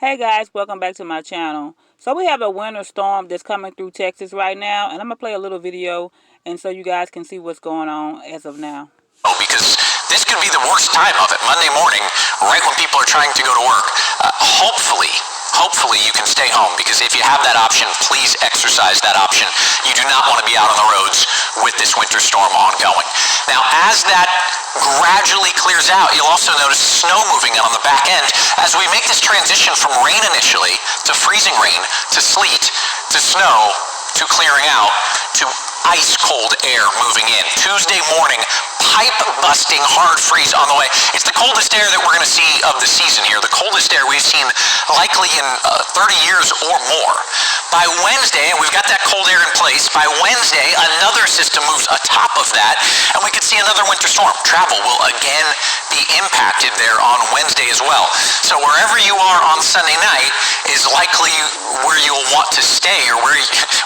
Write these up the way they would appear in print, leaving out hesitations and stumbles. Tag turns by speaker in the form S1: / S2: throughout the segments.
S1: Hey guys, welcome back to my channel. So we have a winter storm that's coming through Texas right now, and I'm going to play a little video and so you guys can see what's going on as of now.
S2: Oh, because this could be the worst time of it, Monday morning, right when people are trying to go to work. Hopefully you can stay home, because if you have that option, please exercise that option. You do not want to be out on the roads with this winter storm ongoing. Now, as that gradually clears out, you'll also notice snow moving in on the back end as we make this transition from rain initially to freezing rain to sleet to snow to clearing out to ice cold air moving in. Tuesday morning, pipe busting hard freeze on the way. It's the coldest air that we're going to see of the season here, the coldest air we've seen likely in 30 years or more. By Wednesday, and we've got that cold air in place, by Wednesday another system moves atop of that, and we could see another winter storm. Travel will again be impacted there on Wednesday as well. So wherever you are on Sunday night is likely where you'll want to stay, or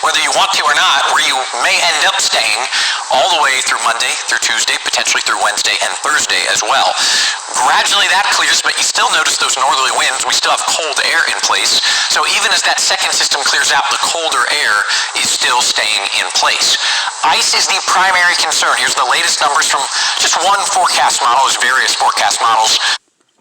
S2: whether you want to or not, where you may end up staying all the way through Monday, through Tuesday, potentially through Wednesday and Thursday as well. Gradually that clears, but you still notice those northerly winds. We still have cold air in place. So even as that second system clears out, the colder air is still staying in place. Ice is the primary concern. Here's the latest numbers from just one forecast model. There's various forecast models.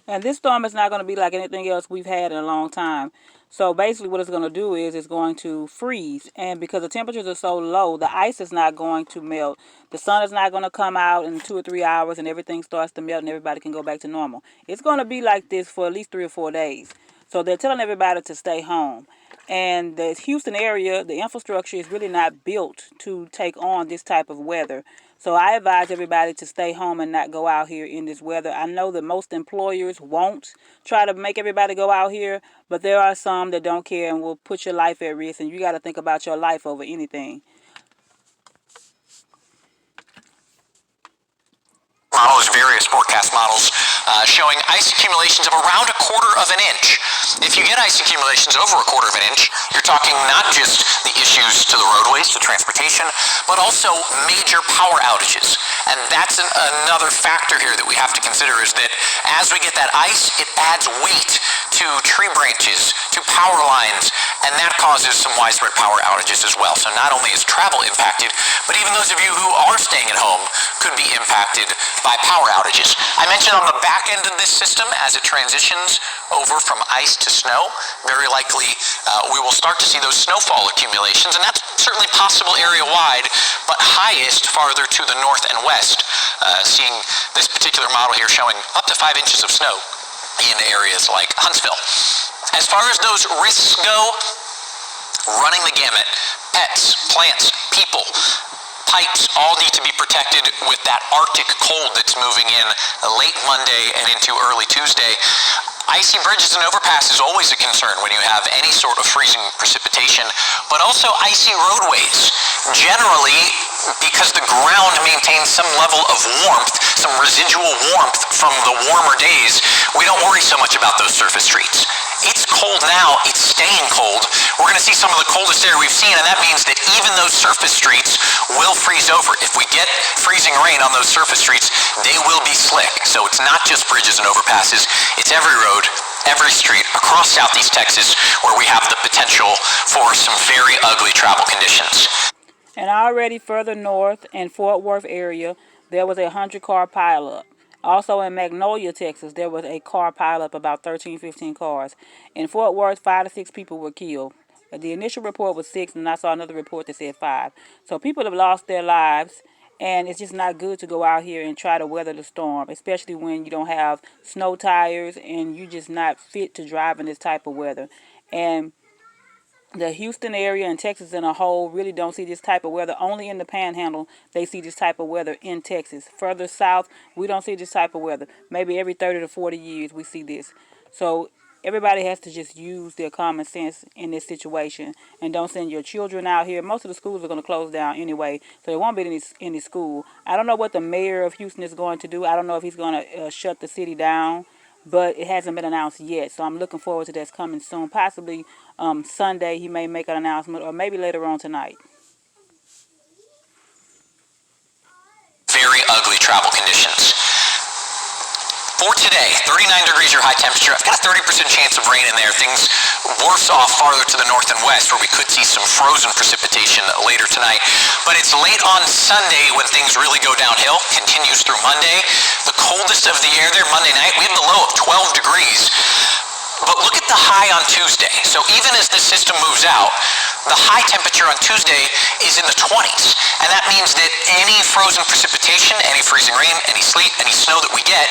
S1: And this storm is not going to be like anything else we've had in a long time. So basically what it's going to do is it's going to freeze. And because the temperatures are so low, the ice is not going to melt. The sun is not going to come out in 2 or 3 hours and everything starts to melt and everybody can go back to normal. It's going to be like this for at least 3 or 4 days. So they're telling everybody to stay home. And the Houston area, the infrastructure is really not built to take on this type of weather. So I advise everybody to stay home and not go out here in this weather. I know that most employers won't try to make everybody go out here, but there are some that don't care and will put your life at risk, and you got to think about your life over anything.
S2: Models, various forecast models showing ice accumulations of around 1/4 of an inch. If you get ice accumulations over 1/4 of an inch, you're talking not just the issues to the roadways, to transportation, but also major power outages. And that's another factor here that we have to consider, is that as we get that ice, it adds weight to tree branches, to power lines, and that causes some widespread power outages as well. So not only is travel impacted, but even those of you who are staying at home could be impacted by power outages. I mentioned on the back end of this system, as it transitions over from ice to snow, very likely we will start to see those snowfall accumulations, and that's certainly possible area-wide, but highest farther to the north and west, seeing this particular model here showing up to 5 inches of snow in areas like Huntsville. As far as those risks go, running the gamut, pets, plants, people, pipes all need to be protected with that Arctic cold that's moving in late Monday and into early Tuesday. Icy bridges and overpasses is always a concern when you have any sort of freezing precipitation, but also icy roadways. Generally, because the ground maintains some level of warmth, some residual warmth from the warmer days, we don't worry so much about those surface streets. It's cold now, it's staying cold. We're going to see some of the coldest air we've seen, and that means that even those surface streets will freeze over. If we get freezing rain on those surface streets, they will be slick. So it's not just bridges and overpasses, it's every road, every street across Southeast Texas where we have the potential for some very ugly travel conditions.
S1: And already further north in Fort Worth area, there was a 100-car pileup. Also in Magnolia, Texas, there was a car pileup, about 13, 15 cars. In Fort Worth, 5 to 6 people were killed. The initial report was 6, and I saw another report that said 5. So people have lost their lives, and it's just not good to go out here and try to weather the storm, especially when you don't have snow tires and you're just not fit to drive in this type of weather. And the Houston area and Texas in a whole really don't see this type of weather. Only in the Panhandle they see this type of weather in Texas. Further south, we don't see this type of weather. Maybe every 30 to 40 years we see this. So everybody has to just use their common sense in this situation and don't send your children out here. Most of the schools are going to close down anyway, so there won't be any school. I don't know what the mayor of Houston is going to do. I don't know if he's going to shut the city down, but it hasn't been announced yet. So I'm looking forward to that's coming soon. Possibly Sunday he may make an announcement, or maybe later on tonight.
S2: Very ugly travel conditions. For today, 39 degrees your high temperature. I've got a 30% chance of rain in there. Things worse off farther to the north and west where we could see some frozen precipitation later tonight. But it's late on Sunday when things really go downhill. Continues through Monday. The coldest of the air there Monday night. We have the low of 12 degrees. But look at the high on Tuesday. So even as this system moves out, the high temperature on Tuesday is in the 20s. And that means that any frozen precipitation, any freezing rain, any sleet, any snow that we get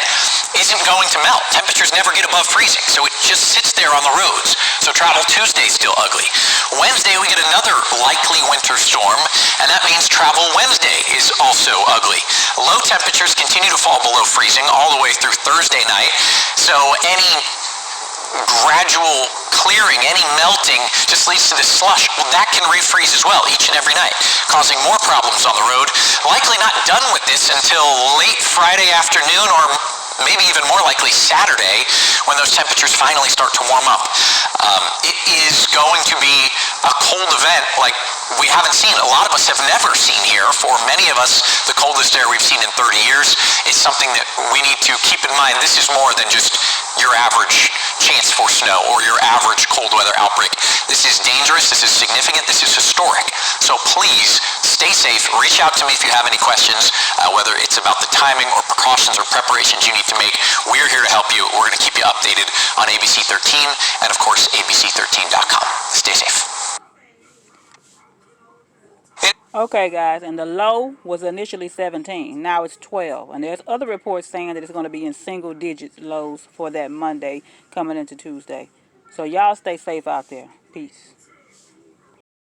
S2: isn't going to melt. Temperatures never get above freezing, so it just sits there on the roads. So travel Tuesday is still ugly. Wednesday we get another likely winter storm, and that means travel Wednesday is also ugly. Low temperatures continue to fall below freezing all the way through Thursday night, so any gradual clearing, any melting just leads to this slush. Well, that can refreeze as well each and every night, causing more problems on the road. Likely not done with this until late Friday afternoon, or maybe even more likely Saturday, when those temperatures finally start to warm up. It is going to be a cold event like we haven't seen. A lot of us have never seen here. For many of us, the coldest air we've seen in 30 years. It's something that we need to keep in mind. This is more than just your average chance for snow or your average cold weather outbreak. This is dangerous, this is significant, this is historic. So please stay safe. Reach out to me if you have any questions, whether it's about the timing or precautions or preparations you need to make. We're here to help you. We're going to keep you updated on ABC 13 and of course abc13.com. Stay safe.
S1: Okay, guys, and the low was initially 17. Now it's 12. And there's other reports saying that it's going to be in single digits lows for that Monday coming into Tuesday. So y'all stay safe out there. Peace.